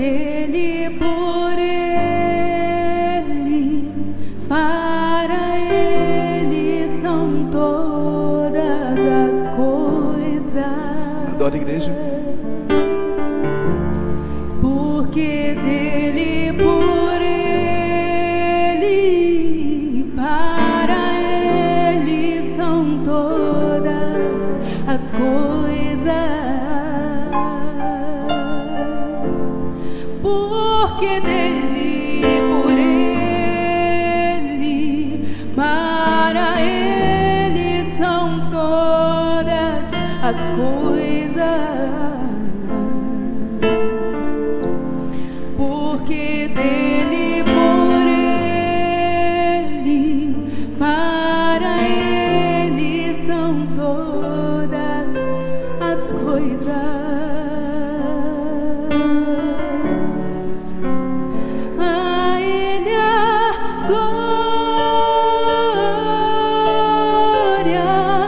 dele, por ele, para ele são todas as coisas. Adora a igreja. Porque dele, por ele, para ele são todas as coisas. Porque dele, por ele, para ele são todas as coisas. Porque dele, por ele, para ele são todas as coisas. A ele a glória,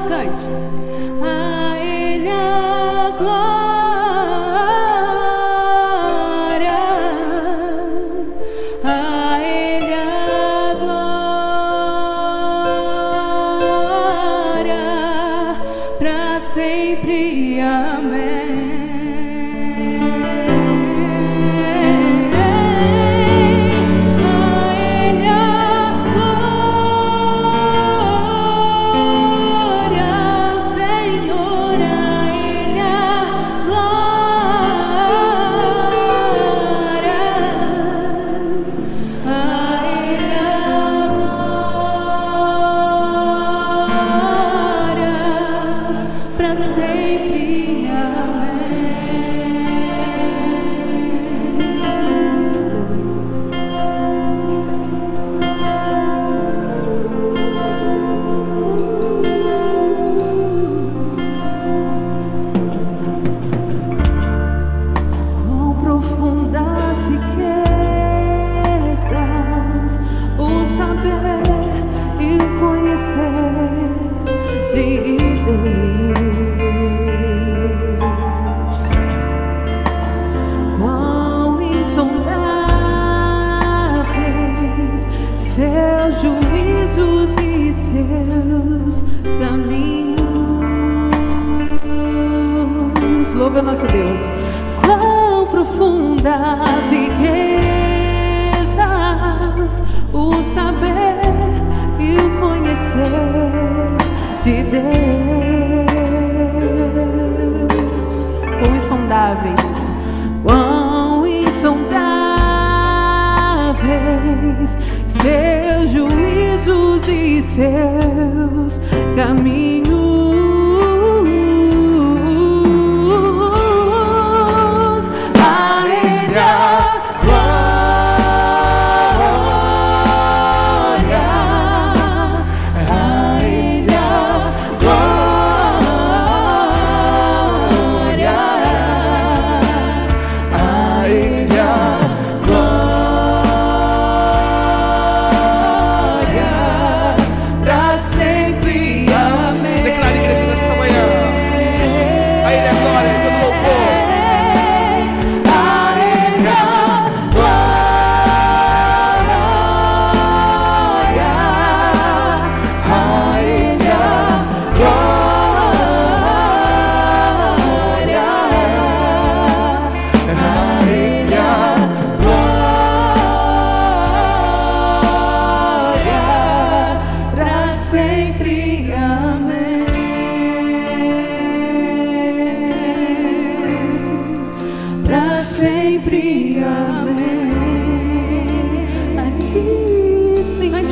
cante. A ele a glória, a ele a glória, pra sempre, amém. Juízos e seus caminhos. Louve o nosso Deus. Quão profundas riquezas o saber e o conhecer de Deus. Quão insondáveis, quão insondáveis seus juízos e seus caminhos. A ele a glória, a ele a glória, a ele a sempre, amém. A ti, Senhor,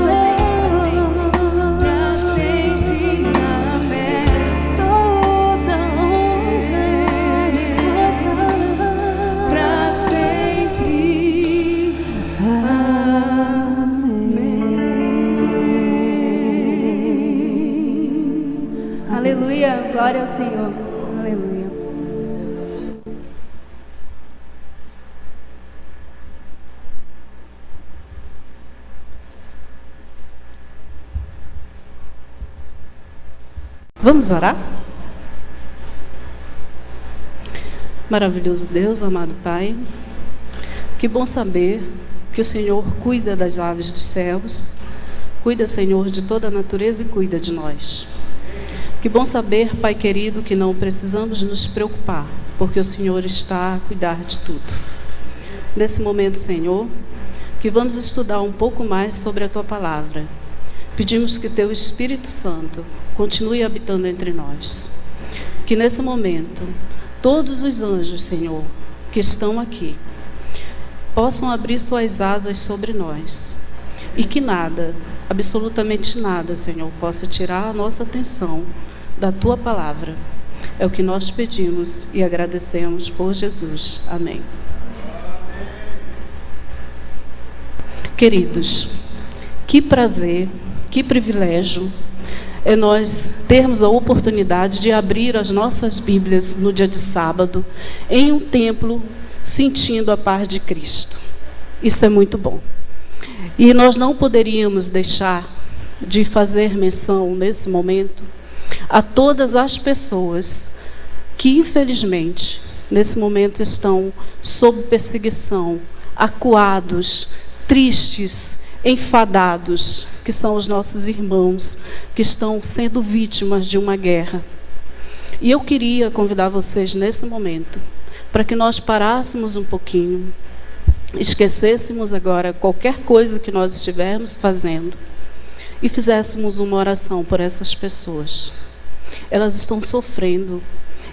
pra sempre, amém. Toda honra, pra sempre, amém. Aleluia, glória ao Senhor. Aleluia. Vamos orar? Maravilhoso Deus, amado Pai, Que bom saber que o Senhor cuida das aves dos céus, cuida, Senhor, de toda a natureza e cuida de nós. Que bom saber, Pai querido, que não precisamos nos preocupar, porque o Senhor está a cuidar de tudo. Nesse momento, Senhor, que vamos estudar um pouco mais sobre a Tua Palavra. Pedimos que Teu Espírito Santo continue habitando entre nós. Que nesse momento, todos os anjos, Senhor, que estão aqui, possam abrir suas asas sobre nós. E que nada, absolutamente nada, Senhor, possa tirar a nossa atenção da Tua Palavra. É o que nós pedimos e agradecemos por Jesus. Amém. Queridos, que prazer, que privilégio é nós termos a oportunidade de abrir as nossas Bíblias no dia de sábado em um templo, sentindo a paz de Cristo. Isso é muito bom. E nós não poderíamos deixar de fazer menção nesse momento a todas as pessoas que, infelizmente, nesse momento estão sob perseguição, acuados, tristes, enfadados, que são os nossos irmãos que estão sendo vítimas de uma guerra. E eu queria convidar vocês nesse momento para que nós parássemos um pouquinho, esquecêssemos agora qualquer coisa que nós estivermos fazendo e fizéssemos uma oração por essas pessoas. Elas estão sofrendo,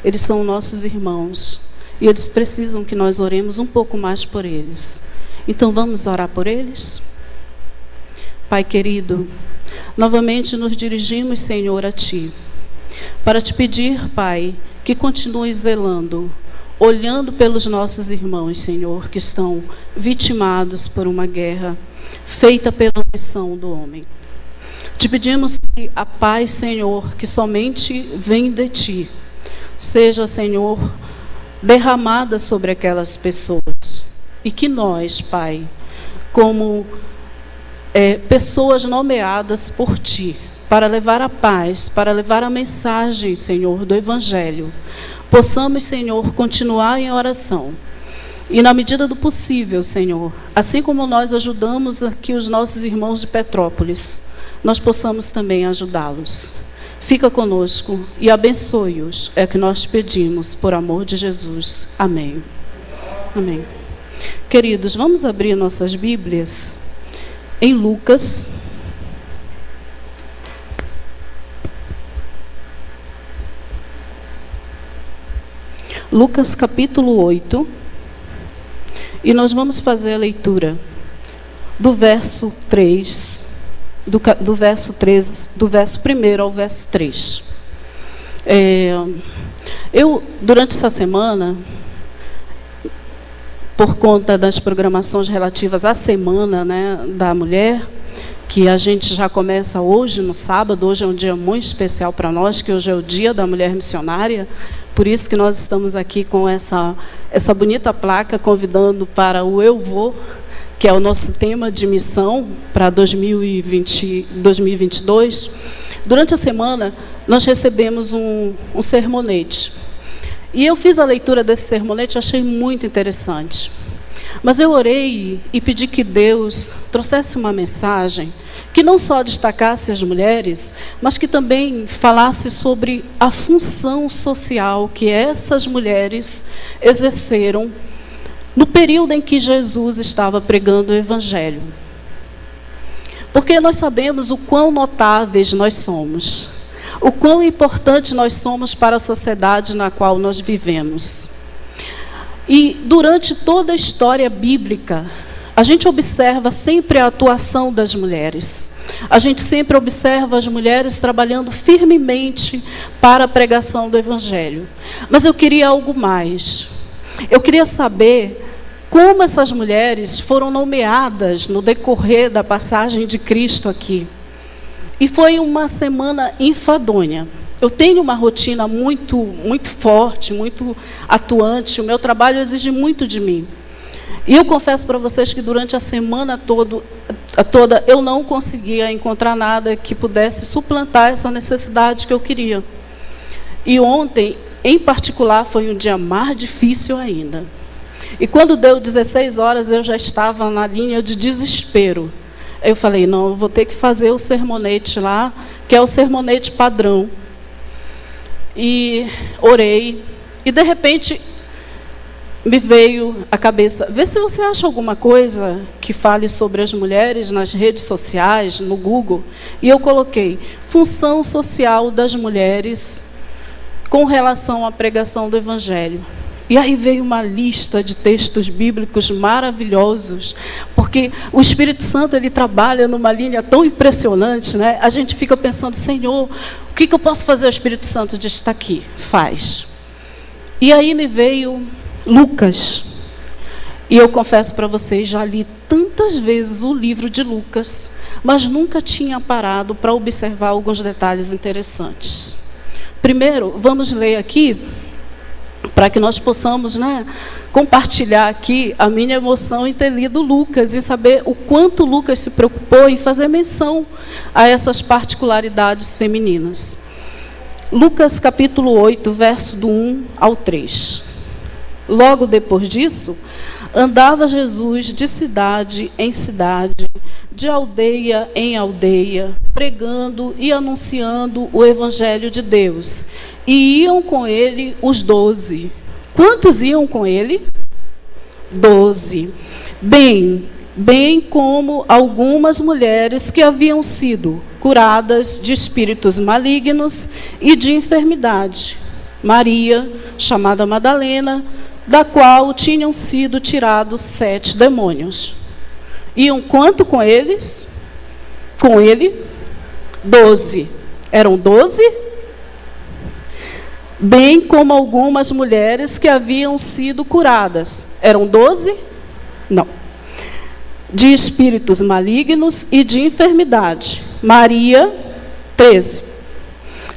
eles são nossos irmãos e eles precisam que nós oremos um pouco mais por eles. Então vamos orar por eles? Pai querido, novamente nos dirigimos, Senhor, a Ti, para Te pedir, Pai, que continue zelando, olhando pelos nossos irmãos, Senhor, que estão vitimados por uma guerra feita pela omissão do homem. Te pedimos que a paz, Senhor, que somente vem de Ti, seja, Senhor, derramada sobre aquelas pessoas. E que nós, Pai, como pessoas nomeadas por Ti, para levar a paz, para levar a mensagem, Senhor, do Evangelho, possamos, Senhor, continuar em oração. E na medida do possível, Senhor, assim como nós ajudamos aqui os nossos irmãos de Petrópolis, nós possamos também ajudá-los. Fica conosco e abençoe-os, é o que nós pedimos, por amor de Jesus. Amém. Amém. Queridos, vamos abrir nossas Bíblias em Lucas. Lucas capítulo 8. E nós vamos fazer a leitura do verso 3, do verso 1 ao verso 3. Eu, durante essa semana, por conta das programações relativas à Semana, né, da Mulher, que a gente já começa hoje, no sábado. Hoje é um dia muito especial para nós, que hoje é o Dia da Mulher Missionária. Por isso que nós estamos aqui com essa bonita placa, convidando para o Eu Vou, que é o nosso tema de missão para 2022. Durante a semana, nós recebemos um sermonete. E eu fiz a leitura desse sermonete, achei muito interessante. Mas eu orei e pedi que Deus trouxesse uma mensagem que não só destacasse as mulheres, mas que também falasse sobre a função social que essas mulheres exerceram no período em que Jesus estava pregando o Evangelho. Porque nós sabemos o quão notáveis nós somos, o quão importante nós somos para a sociedade na qual nós vivemos. E durante toda a história bíblica, a gente observa sempre a atuação das mulheres. A gente sempre observa as mulheres trabalhando firmemente para a pregação do Evangelho. Mas eu queria algo mais. Eu queria saber como essas mulheres foram nomeadas no decorrer da passagem de Cristo aqui. E foi uma semana enfadonha. Eu tenho uma rotina muito forte, muito atuante. O meu trabalho exige muito de mim. E eu confesso para vocês que durante a semana toda eu não conseguia encontrar nada que pudesse suplantar essa necessidade que eu queria. E ontem, em particular, foi um dia mais difícil ainda. E quando deu 16 horas, eu já estava na linha de desespero. Eu falei, não, eu vou ter que fazer o sermonete lá, que é o sermonete padrão. E orei, e de repente me veio à cabeça, vê se você acha alguma coisa que fale sobre as mulheres nas redes sociais, no Google. E eu coloquei, função social das mulheres com relação à pregação do Evangelho. E aí veio uma lista de textos bíblicos maravilhosos, porque o Espírito Santo, ele trabalha numa linha tão impressionante, né? A gente fica pensando, Senhor, o que eu posso fazer? O Espírito Santo diz, está aqui, faz. E aí me veio Lucas. E eu confesso para vocês, já li tantas vezes o livro de Lucas, mas nunca tinha parado para observar alguns detalhes interessantes. Primeiro, vamos ler aqui, para que nós possamos, né, compartilhar aqui a minha emoção em ter lido Lucas e saber o quanto Lucas se preocupou em fazer menção a essas particularidades femininas. Lucas capítulo 8, verso do 1 ao 3. Logo depois disso, andava Jesus de cidade em cidade, de aldeia em aldeia, pregando e anunciando o Evangelho de Deus. E iam com ele os 12. Quantos iam com ele? 12. Bem como algumas mulheres que haviam sido curadas de espíritos malignos e de enfermidade. Maria, chamada Madalena, da qual tinham sido tirados 7 demônios. Iam quanto com eles? Com ele? 12. Eram 12? Bem como algumas mulheres que haviam sido curadas. Eram 12? Não. De espíritos malignos e de enfermidade. Maria, 13.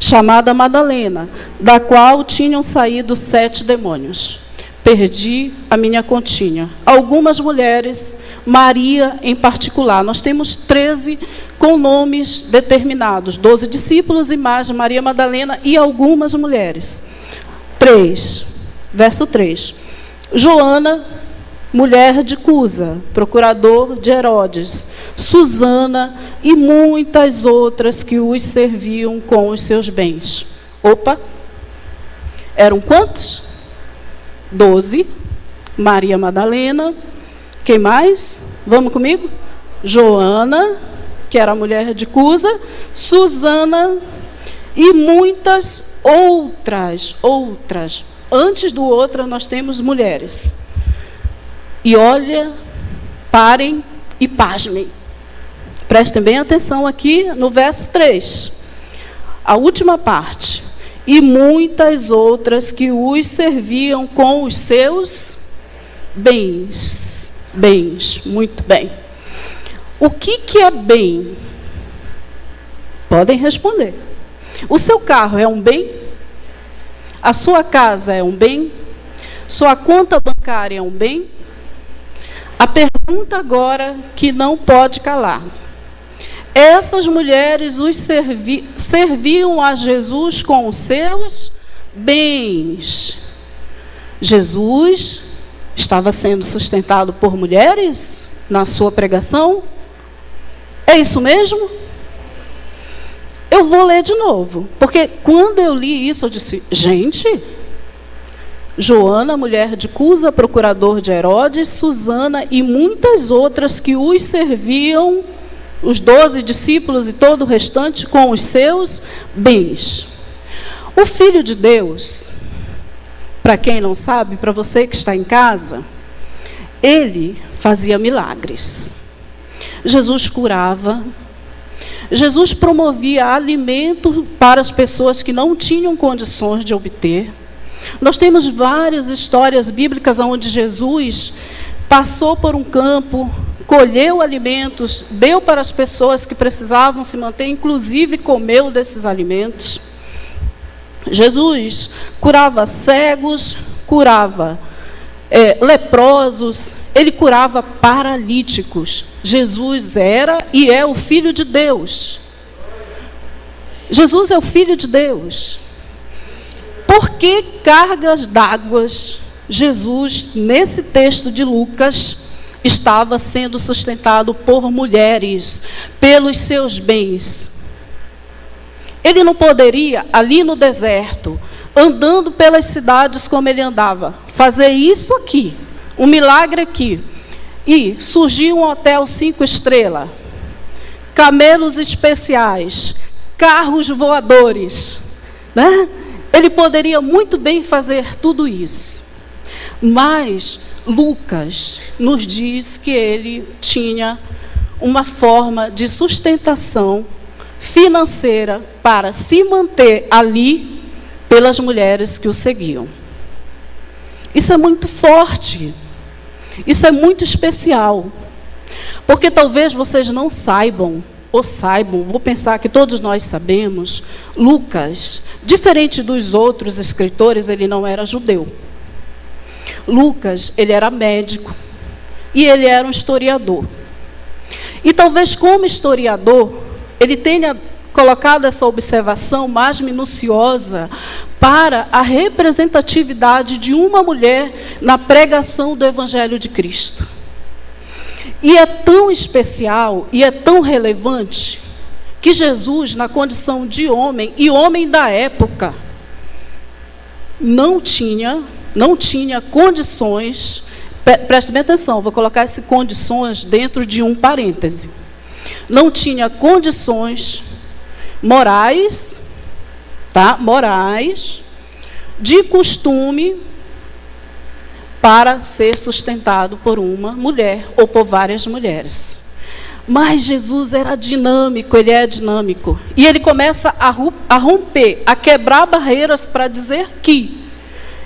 Chamada Madalena, da qual tinham saído 7 demônios. Perdi a minha continha. Algumas mulheres, Maria em particular. Nós temos 13 com nomes determinados. 12 discípulos e mais Maria Madalena e algumas mulheres. 3, verso 3. Joana, mulher de Cusa, procurador de Herodes. Susana e muitas outras que os serviam com os seus bens. Opa! Eram quantos? 12, Maria Madalena, quem mais? Vamos comigo? Joana, que era a mulher de Cusa, Susana e muitas outras. Antes do outra nós temos mulheres. E olha, parem e pasmem. Prestem bem atenção aqui no verso 3. A última parte. E muitas outras que os serviam com os seus bens. Bens, muito bem. O que é bem? Podem responder. O seu carro é um bem? A sua casa é um bem? Sua conta bancária é um bem? A pergunta agora que não pode calar. Essas mulheres os serviam a Jesus com os seus bens. Jesus estava sendo sustentado por mulheres na sua pregação? É isso mesmo? Eu vou ler de novo, porque quando eu li isso, eu disse, gente, Joana, mulher de Cusa, procurador de Herodes, Susana e muitas outras que os serviam, os 12 discípulos e todo o restante, com os seus bens. O Filho de Deus, para quem não sabe, para você que está em casa, ele fazia milagres. Jesus curava. Jesus promovia alimento para as pessoas que não tinham condições de obter. Nós temos várias histórias bíblicas onde Jesus passou por um campo, colheu alimentos, deu para as pessoas que precisavam se manter, inclusive comeu desses alimentos. Jesus curava cegos, curava leprosos, ele curava paralíticos. Jesus era e é o Filho de Deus. Jesus é o Filho de Deus. Por que cargas d'água Jesus, nesse texto de Lucas, estava sendo sustentado por mulheres, pelos seus bens. Ele não poderia, ali no deserto, andando pelas cidades como ele andava, fazer isso aqui, um milagre aqui, e surgir um hotel 5 estrelas, camelos especiais, carros voadores, né? Ele poderia muito bem fazer tudo isso. Mas Lucas nos diz que ele tinha uma forma de sustentação financeira para se manter ali pelas mulheres que o seguiam. Isso é muito forte. Isso é muito especial. Porque talvez vocês não saibam, ou saibam, vou pensar que todos nós sabemos, Lucas, diferente dos outros escritores, ele não era judeu. Lucas, ele era médico e ele era um historiador. E talvez como historiador, ele tenha colocado essa observação mais minuciosa para a representatividade de uma mulher na pregação do Evangelho de Cristo. E é tão especial e é tão relevante que Jesus, na condição de homem, e homem da época, não tinha condições, preste bem atenção, vou colocar essas condições dentro de um parêntese. Não tinha condições morais, de costume, para ser sustentado por uma mulher ou por várias mulheres. Mas Jesus era dinâmico, ele é dinâmico. E ele começa a romper, a quebrar barreiras para dizer que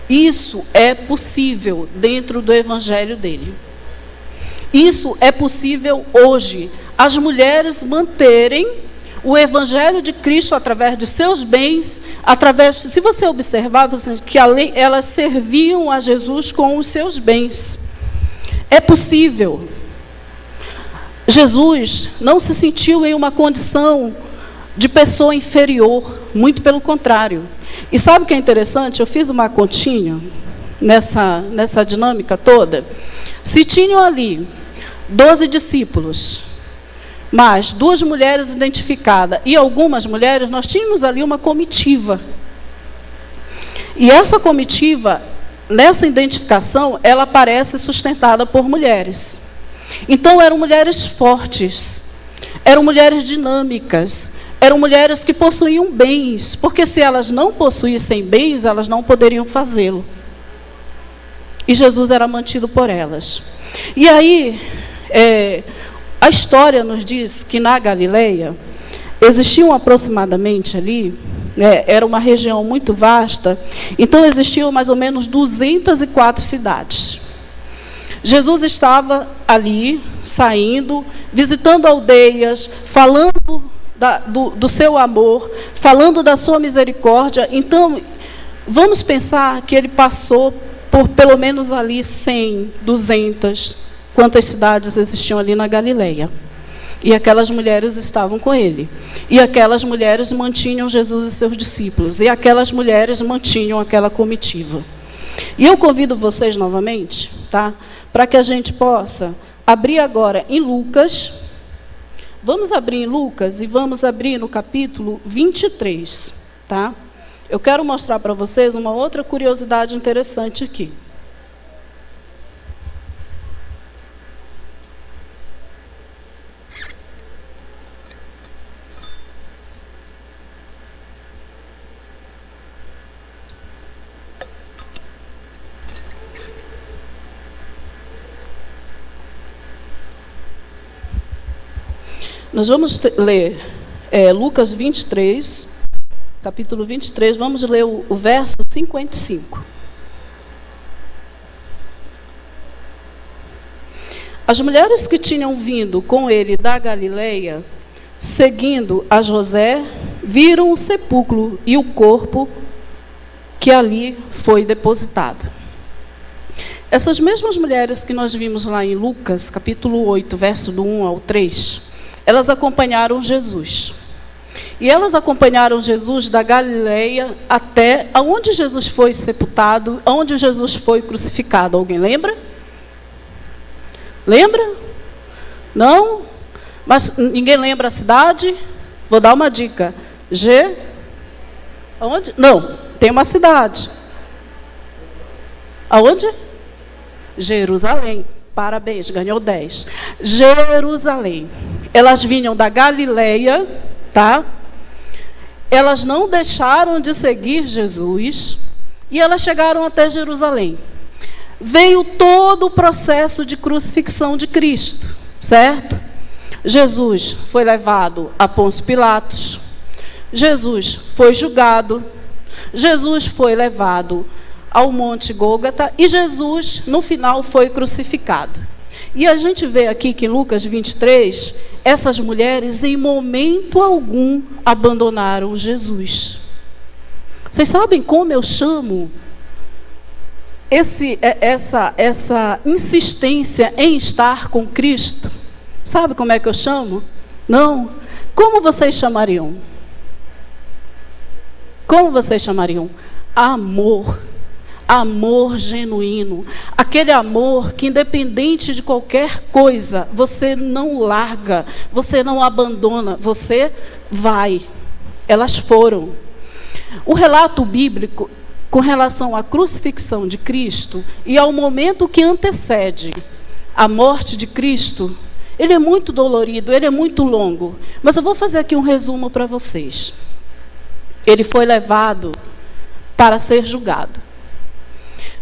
isso é possível dentro do evangelho dele. Isso é possível hoje. As mulheres manterem o evangelho de Cristo através de seus bens, se você observar, que elas serviam a Jesus com os seus bens. É possível. Jesus não se sentiu em uma condição de pessoa inferior, muito pelo contrário. E sabe o que é interessante? Eu fiz uma continha nessa dinâmica toda. Se tinham ali 12 discípulos, mais 2 mulheres identificadas e algumas mulheres, nós tínhamos ali uma comitiva. E essa comitiva, nessa identificação, ela parece sustentada por mulheres. Então, eram mulheres fortes, eram mulheres dinâmicas, eram mulheres que possuíam bens, porque se elas não possuíssem bens, elas não poderiam fazê-lo. E Jesus era mantido por elas. E aí, a história nos diz que na Galileia existiam aproximadamente ali, era uma região muito vasta, então existiam mais ou menos 204 cidades. Jesus estava ali, saindo, visitando aldeias, falando do seu amor, falando da sua misericórdia. Então, vamos pensar que ele passou por pelo menos ali 100, 200, quantas cidades existiam ali na Galileia. E aquelas mulheres estavam com ele. E aquelas mulheres mantinham Jesus e seus discípulos. E aquelas mulheres mantinham aquela comitiva. E eu convido vocês novamente, para que a gente possa abrir agora em Lucas. Vamos abrir em Lucas e vamos abrir no capítulo 23, Eu quero mostrar para vocês uma outra curiosidade interessante aqui. Nós vamos ler Lucas 23, capítulo 23, vamos ler o verso 55. As mulheres que tinham vindo com ele da Galileia, seguindo a José, viram o sepulcro e o corpo que ali foi depositado. Essas mesmas mulheres que nós vimos lá em Lucas, capítulo 8, verso do 1 ao 3, elas acompanharam Jesus. E elas acompanharam Jesus da Galileia até aonde Jesus foi sepultado, aonde Jesus foi crucificado. Alguém lembra? Lembra? Não? Mas ninguém lembra a cidade? Vou dar uma dica. Aonde? Não, tem uma cidade. Aonde? Jerusalém. Parabéns, ganhou 10. Jerusalém. Elas vinham da Galileia, tá? Elas não deixaram de seguir Jesus e elas chegaram até Jerusalém. Veio todo o processo de crucifixão de Cristo, certo? Jesus foi levado a Pôncio Pilatos. Jesus foi julgado. Jesus foi levado ao Monte Gólgota e Jesus, no final, foi crucificado. E a gente vê aqui que em Lucas 23, essas mulheres em momento algum abandonaram Jesus. Vocês sabem como eu chamo essa insistência em estar com Cristo? Sabe como é que eu chamo? Não. Como vocês chamariam? Como vocês chamariam? Amor. Amor genuíno. Aquele amor que, independente de qualquer coisa, você não larga, você não abandona, você vai. Elas foram. O relato bíblico com relação à crucifixão de Cristo e ao momento que antecede a morte de Cristo, ele é muito dolorido, ele é muito longo. Mas eu vou fazer aqui um resumo para vocês. Ele foi levado para ser julgado.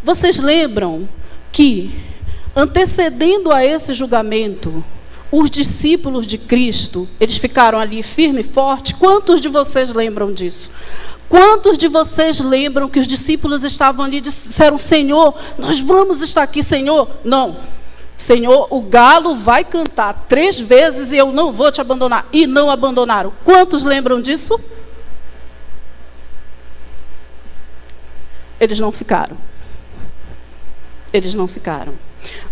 Vocês lembram que, antecedendo a esse julgamento, os discípulos de Cristo, eles ficaram ali firme e forte? Quantos de vocês lembram disso? Quantos de vocês lembram que os discípulos estavam ali e disseram: Senhor, nós vamos estar aqui, Senhor? Não. Senhor, o galo vai cantar 3 vezes e eu não vou te abandonar. E não abandonaram. Quantos lembram disso? Eles não ficaram. Eles não ficaram.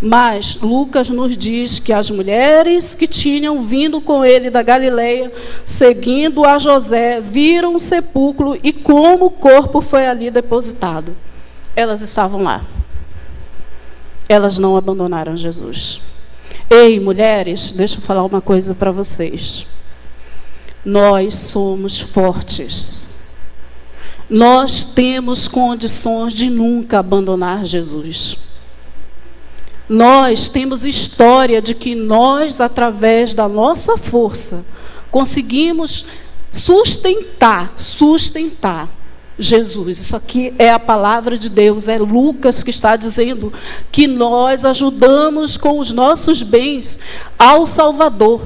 Mas Lucas nos diz que as mulheres que tinham vindo com ele da Galileia, seguindo a José, viram o sepulcro e como o corpo foi ali depositado. Elas estavam lá. Elas não abandonaram Jesus. Ei, mulheres, deixa eu falar uma coisa para vocês. Nós somos fortes. Nós temos condições de nunca abandonar Jesus. Nós temos história de que nós, através da nossa força, conseguimos sustentar Jesus. Isso aqui é a palavra de Deus, é Lucas que está dizendo que nós ajudamos com os nossos bens ao Salvador.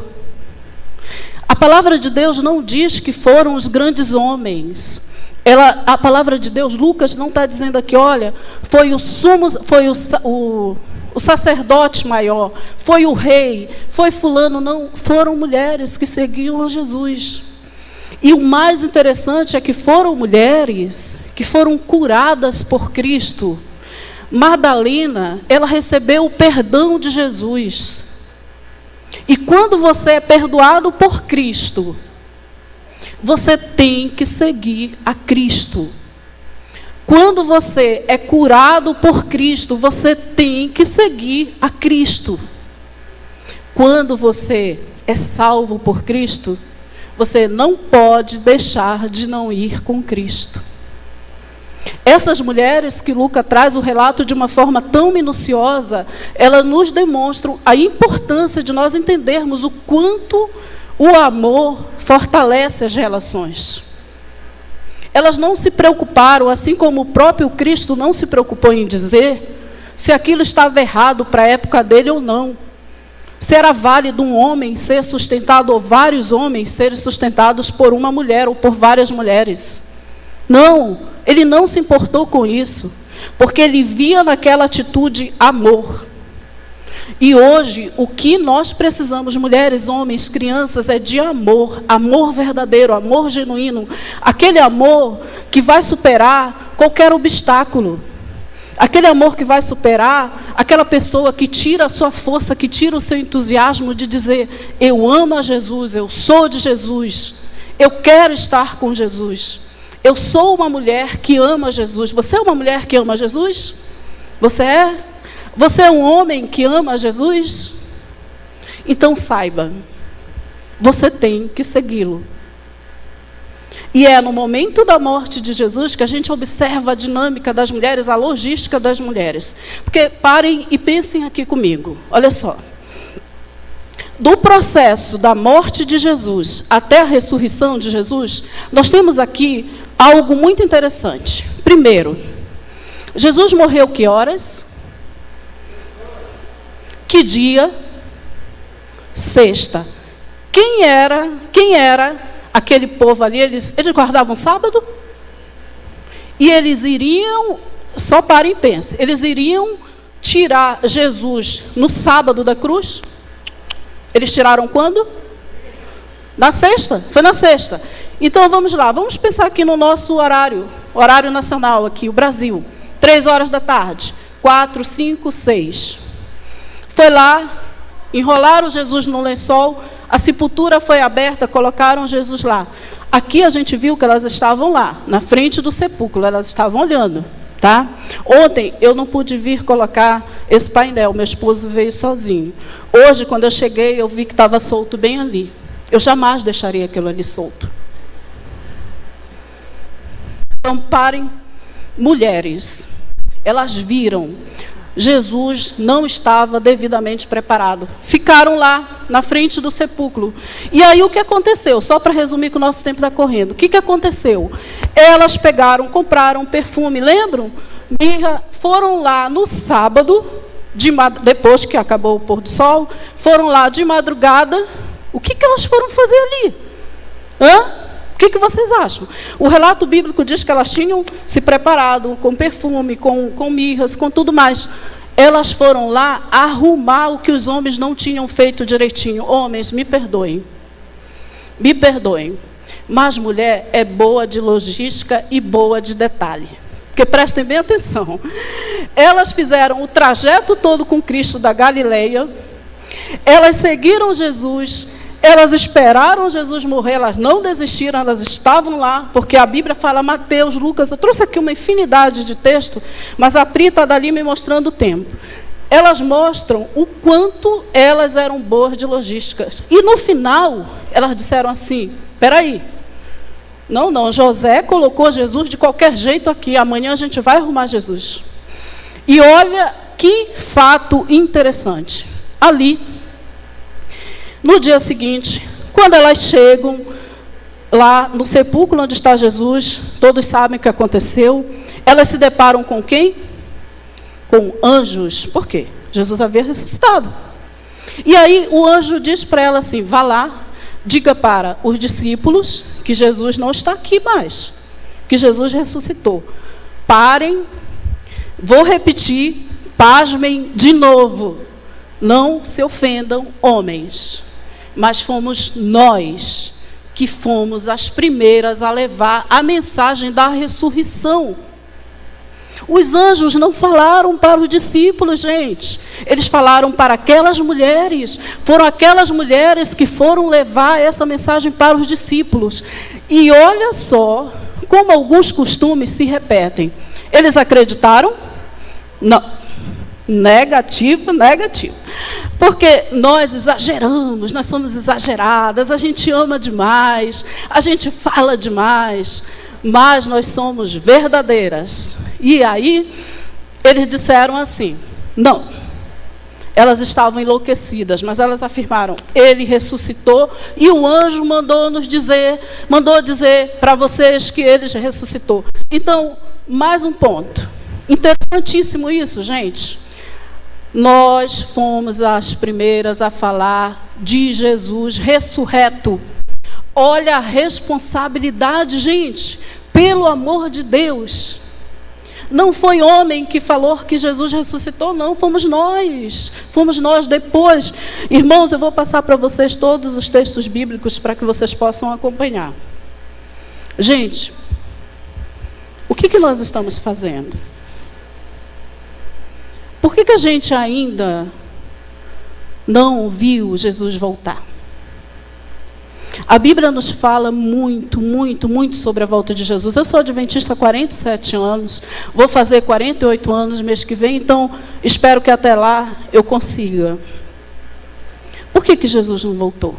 A palavra de Deus não diz que foram os grandes homens. A palavra de Deus, Lucas não está dizendo aqui, olha, foi o sacerdote maior, foi o rei, foi fulano. Não, foram mulheres que seguiam a Jesus. E o mais interessante é que foram mulheres que foram curadas por Cristo. Madalena, ela recebeu o perdão de Jesus. E quando você é perdoado por Cristo, você tem que seguir a Cristo. Quando você é curado por Cristo, você tem que seguir a Cristo. Quando você é salvo por Cristo, você não pode deixar de não ir com Cristo. Essas mulheres que Lucas traz o relato de uma forma tão minuciosa, elas nos demonstram a importância de nós entendermos o quanto o amor fortalece as relações. Elas não se preocuparam, assim como o próprio Cristo não se preocupou em dizer se aquilo estava errado para a época dele ou não. Se era válido um homem ser sustentado ou vários homens serem sustentados por uma mulher ou por várias mulheres. Não, ele não se importou com isso, porque ele via naquela atitude amor. E hoje, o que nós precisamos, mulheres, homens, crianças, é de amor. Amor verdadeiro, amor genuíno. Aquele amor que vai superar qualquer obstáculo. Aquele amor que vai superar aquela pessoa que tira a sua força, que tira o seu entusiasmo de dizer: eu amo a Jesus, eu sou de Jesus, Eu quero estar com Jesus. Eu sou uma mulher que ama Jesus. Você é uma mulher que ama Jesus? Você é? Você é um homem que ama Jesus? Então saiba, você tem que segui-lo. E é no momento da morte de Jesus que a gente observa a dinâmica das mulheres, a logística das mulheres. Porque parem e pensem aqui comigo. Olha só. Do processo da morte de Jesus até a ressurreição de Jesus, nós temos aqui algo muito interessante. Primeiro, Jesus morreu que horas? Que dia? Sexta. Quem era aquele povo ali? Eles guardavam sábado? E eles iriam, só parem e pensem, eles iriam tirar Jesus no sábado da cruz? Eles tiraram quando? Na sexta? Foi na sexta. Então vamos lá, vamos pensar aqui no nosso horário nacional aqui, o Brasil. 3 horas da tarde, 4, 5, 6. Foi lá, enrolaram Jesus no lençol, a sepultura foi aberta, colocaram Jesus lá. Aqui a gente viu que elas estavam lá, na frente do sepulcro, elas estavam olhando. Tá? Ontem eu não pude vir colocar esse painel, meu esposo veio sozinho. Hoje, quando eu cheguei, eu vi que estava solto bem ali. Eu jamais deixaria aquilo ali solto. Então, parem, mulheres, elas viram, Jesus não estava devidamente preparado. Ficaram lá, na frente do sepulcro. E aí o que aconteceu? Só para resumir que o nosso tempo está correndo. O que aconteceu? Elas pegaram, compraram perfume, lembram? Mirra, foram lá no sábado, depois que acabou o pôr do sol, foram lá de madrugada. O que elas foram fazer ali? O que vocês acham? O relato bíblico diz que elas tinham se preparado com perfume, com mirras, com tudo mais. Elas foram lá arrumar o que os homens não tinham feito direitinho. Homens, me perdoem. Me perdoem. Mas mulher é boa de logística e boa de detalhe. Porque prestem bem atenção. Elas fizeram o trajeto todo com Cristo da Galileia. Elas seguiram Jesus. Elas esperaram Jesus morrer, elas não desistiram, elas estavam lá, porque a Bíblia fala, Mateus, Lucas, eu trouxe aqui uma infinidade de texto, mas a Pri está dali me mostrando o tempo. Elas mostram o quanto elas eram boas de logística. E no final, elas disseram assim, espera aí, não, José colocou Jesus de qualquer jeito aqui, amanhã a gente vai arrumar Jesus. E olha que fato interessante. Ali, no dia seguinte, quando elas chegam lá no sepulcro onde está Jesus, todos sabem o que aconteceu, elas se deparam com quem? Com anjos. Por quê? Jesus havia ressuscitado. E aí o anjo diz para ela assim, vá lá, diga para os discípulos que Jesus não está aqui mais, que Jesus ressuscitou. Parem, vou repetir, pasmem de novo, não se ofendam, homens. Mas fomos nós que fomos as primeiras a levar a mensagem da ressurreição. Os anjos não falaram para os discípulos, gente. Eles falaram para aquelas mulheres. Foram aquelas mulheres que foram levar essa mensagem para os discípulos. E olha só como alguns costumes se repetem. Eles acreditaram? Não. Negativo. Porque nós exageramos, nós somos exageradas, a gente ama demais, a gente fala demais, mas nós somos verdadeiras. E aí, eles disseram assim, não, elas estavam enlouquecidas, mas elas afirmaram, ele ressuscitou, e o anjo mandou dizer para vocês que ele ressuscitou. Então, mais um ponto, interessantíssimo isso, gente. Nós fomos as primeiras a falar de Jesus ressurreto. Olha a responsabilidade, gente, pelo amor de Deus. Não foi homem que falou que Jesus ressuscitou, não, fomos nós. Fomos nós depois. Irmãos, eu vou passar para vocês todos os textos bíblicos para que vocês possam acompanhar. Gente, o que nós estamos fazendo? Por que a gente ainda não viu Jesus voltar? A Bíblia nos fala muito, muito, muito sobre a volta de Jesus. Eu sou adventista há 47 anos, vou fazer 48 anos no mês que vem, então espero que até lá eu consiga. Por que Jesus não voltou?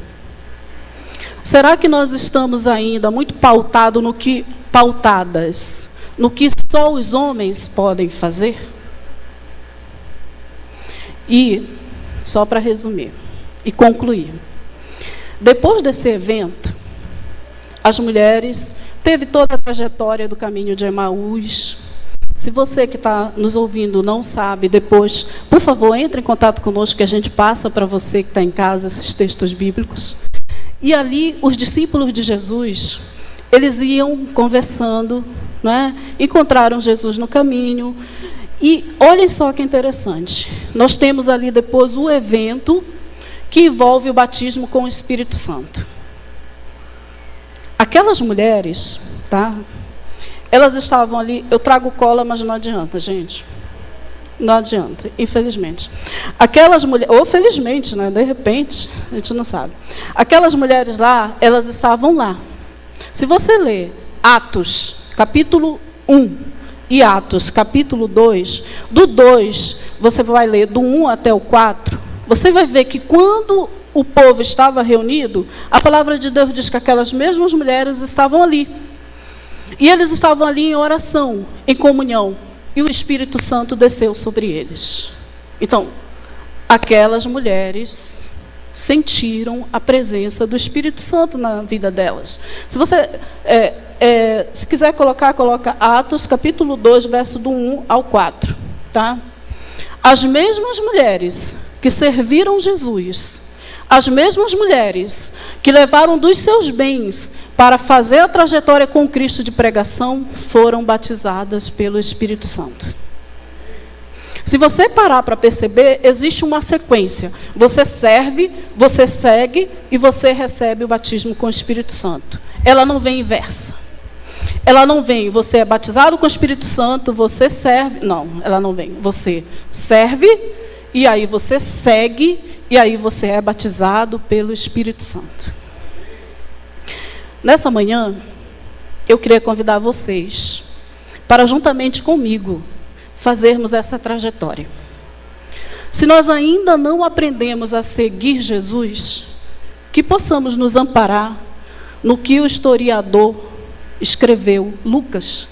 Será que nós estamos ainda muito pautados no que só os homens podem fazer? E, só para resumir e concluir, depois desse evento, as mulheres teve toda a trajetória do caminho de Emaús. Se você que está nos ouvindo não sabe, depois, por favor, entre em contato conosco que a gente passa para você que está em casa esses textos bíblicos. E ali, os discípulos de Jesus, eles iam conversando, né? Encontraram Jesus no caminho. E olhem só que interessante. Nós temos ali depois o evento que envolve o batismo com o Espírito Santo. Aquelas mulheres, tá? Elas estavam ali, eu trago cola, mas não adianta, gente. Não adianta, infelizmente. Aquelas mulheres, ou felizmente, né? De repente, a gente não sabe. Aquelas mulheres lá, elas estavam lá. Se você ler Atos, capítulo 1, e Atos, capítulo 2, do 2, você vai ler do 1 até o 4, você vai ver que quando o povo estava reunido, a palavra de Deus diz que aquelas mesmas mulheres estavam ali. E eles estavam ali em oração, em comunhão. E o Espírito Santo desceu sobre eles. Então, aquelas mulheres sentiram a presença do Espírito Santo na vida delas. Se você, se quiser coloca Atos, capítulo 2, verso do 1 ao 4. Tá? As mesmas mulheres que serviram Jesus, as mesmas mulheres que levaram dos seus bens para fazer a trajetória com Cristo de pregação, foram batizadas pelo Espírito Santo. Se você parar para perceber, existe uma sequência. Você serve, você segue e você recebe o batismo com o Espírito Santo. Ela não vem inversa. Ela não vem, você é batizado com o Espírito Santo, você serve. Não, ela não vem. Você serve e aí você segue e aí você é batizado pelo Espírito Santo. Nessa manhã, eu queria convidar vocês para, juntamente comigo, fazermos essa trajetória. Se nós ainda não aprendemos a seguir Jesus, que possamos nos amparar no que o historiador escreveu, Lucas,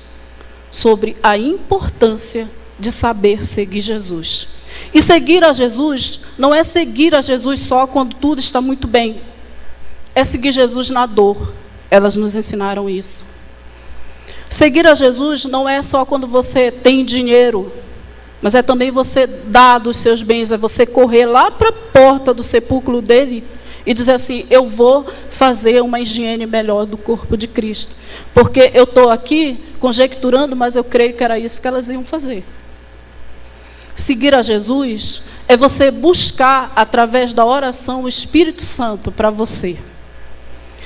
sobre a importância de saber seguir Jesus. E seguir a Jesus não é seguir a Jesus só quando tudo está muito bem. É seguir Jesus na dor. Elas nos ensinaram isso. Seguir a Jesus não é só quando você tem dinheiro, mas é também você dar dos seus bens, é você correr lá para a porta do sepulcro dele e dizer assim, eu vou fazer uma higiene melhor do corpo de Cristo. Porque eu estou aqui conjecturando, mas eu creio que era isso que elas iam fazer. Seguir a Jesus é você buscar, através da oração, o Espírito Santo para você.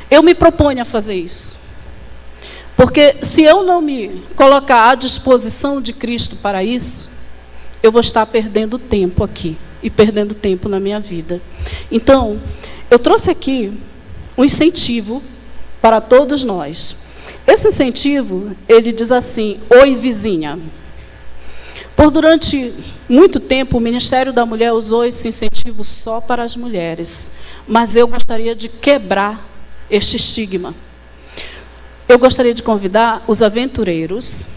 Eu me proponho a fazer isso. Porque se eu não me colocar à disposição de Cristo para isso, eu vou estar perdendo tempo aqui e perdendo tempo na minha vida. Então, eu trouxe aqui um incentivo para todos nós. Esse incentivo, ele diz assim, oi vizinha. Por durante muito tempo, o Ministério da Mulher usou esse incentivo só para as mulheres. Mas eu gostaria de quebrar este estigma. Eu gostaria de convidar os aventureiros,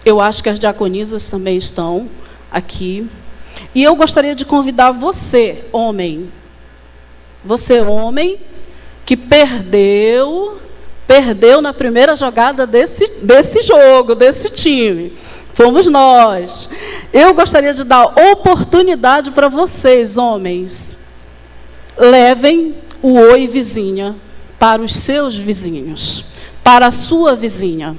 eu acho que as diaconisas também estão aqui, e eu gostaria de convidar você, homem, que perdeu na primeira jogada desse jogo, desse time. Fomos nós. Eu gostaria de dar oportunidade para vocês, homens. Levem o oi vizinha para os seus vizinhos, para a sua vizinha.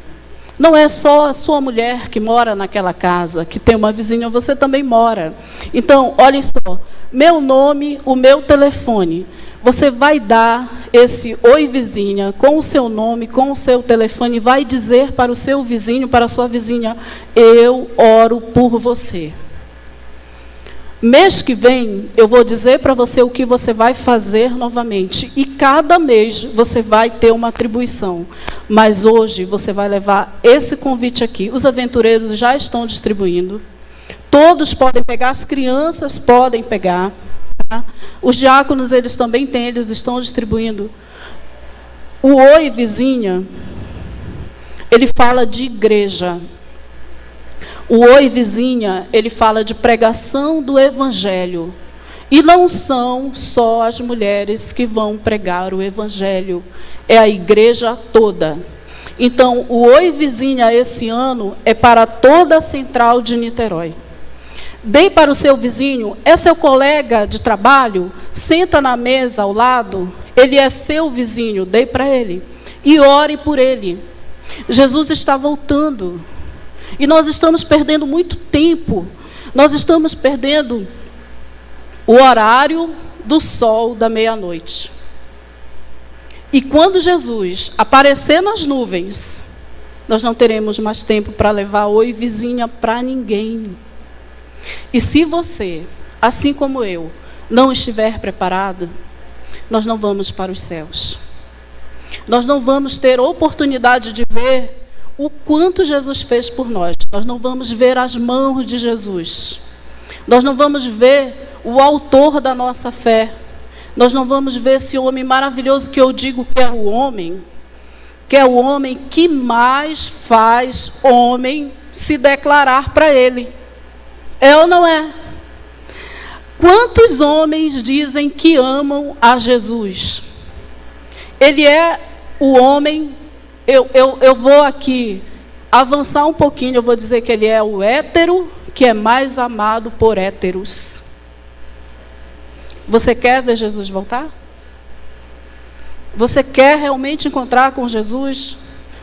Não é só a sua mulher que mora naquela casa, que tem uma vizinha, você também mora. Então, olhem só, meu nome, o meu telefone. Você vai dar esse oi vizinha, com o seu nome, com o seu telefone, vai dizer para o seu vizinho, para a sua vizinha, eu oro por você. Mês que vem, eu vou dizer para você o que você vai fazer novamente. E cada mês você vai ter uma atribuição. Mas hoje você vai levar esse convite aqui. Os aventureiros já estão distribuindo. Todos podem pegar, as crianças podem pegar. Tá? Os diáconos, eles também têm, eles estão distribuindo. O Oi Vizinha, ele fala de igreja. O Oi Vizinha, ele fala de pregação do Evangelho. E não são só as mulheres que vão pregar o Evangelho, é a igreja toda. Então, o Oi Vizinha esse ano é para toda a Central de Niterói. Dê para o seu vizinho, é seu colega de trabalho, senta na mesa ao lado, ele é seu vizinho, dê para ele. E ore por ele. Jesus está voltando. E nós estamos perdendo muito tempo. Nós estamos perdendo o horário do sol da meia-noite. E quando Jesus aparecer nas nuvens, nós não teremos mais tempo para levar Oi Vizinha para ninguém. E se você, assim como eu, não estiver preparado, nós não vamos para os céus. Nós não vamos ter oportunidade de ver o quanto Jesus fez por nós. Nós não vamos ver as mãos de Jesus. Nós não vamos ver o autor da nossa fé. Nós não vamos ver esse homem maravilhoso que eu digo que é o homem que mais faz homem se declarar para ele. É ou não é? Quantos homens dizem que amam a Jesus? Ele é o homem. Eu vou aqui avançar um pouquinho, eu vou dizer que ele é o hétero que é mais amado por héteros. Você quer ver Jesus voltar? Você quer realmente encontrar com Jesus?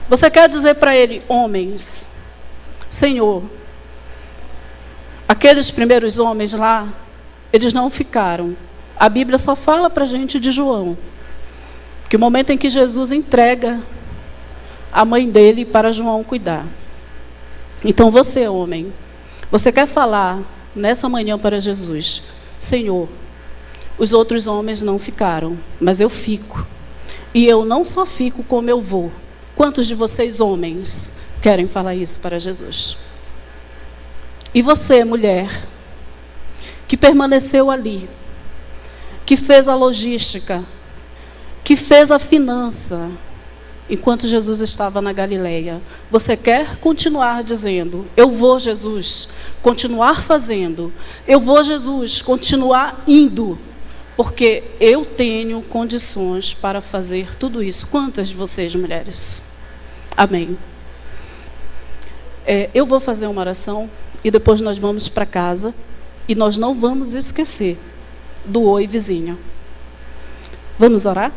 Você quer dizer para ele, homens, Senhor, aqueles primeiros homens lá, eles não ficaram. A Bíblia só fala para a gente de João, que o momento em que Jesus entrega a mãe dele para João cuidar. Então você, homem, você quer falar nessa manhã para Jesus, Senhor, os outros homens não ficaram, mas eu fico. E eu não só fico como eu vou. Quantos de vocês, homens, querem falar isso para Jesus? E você, mulher, que permaneceu ali, que fez a logística, que fez a finança, enquanto Jesus estava na Galileia, você quer continuar dizendo, eu vou, Jesus, continuar fazendo, eu vou, Jesus, continuar indo, porque eu tenho condições para fazer tudo isso. Quantas de vocês, mulheres? Amém. Eu vou fazer uma oração e depois nós vamos para casa e nós não vamos esquecer do Oi Vizinha. Vamos orar?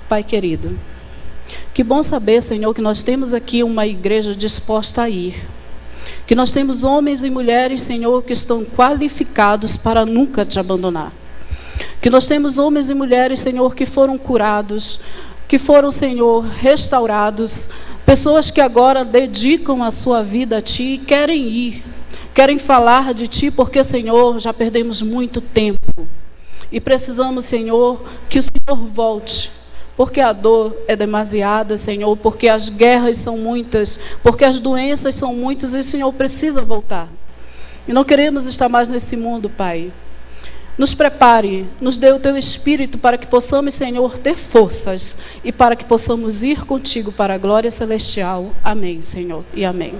Pai querido, que bom saber, Senhor, que nós temos aqui uma igreja disposta a ir. Que nós temos homens e mulheres, Senhor, que estão qualificados para nunca te abandonar. Que nós temos homens e mulheres, Senhor, que foram curados, que foram, Senhor, restaurados. Pessoas que agora dedicam a sua vida a Ti e querem ir, querem falar de Ti, porque, Senhor, já perdemos muito tempo. E precisamos, Senhor, que o Senhor volte. Porque a dor é demasiada, Senhor, porque as guerras são muitas, porque as doenças são muitas e o Senhor precisa voltar. E não queremos estar mais nesse mundo, Pai. Nos prepare, nos dê o Teu Espírito para que possamos, Senhor, ter forças e para que possamos ir contigo para a glória celestial. Amém, Senhor, e amém.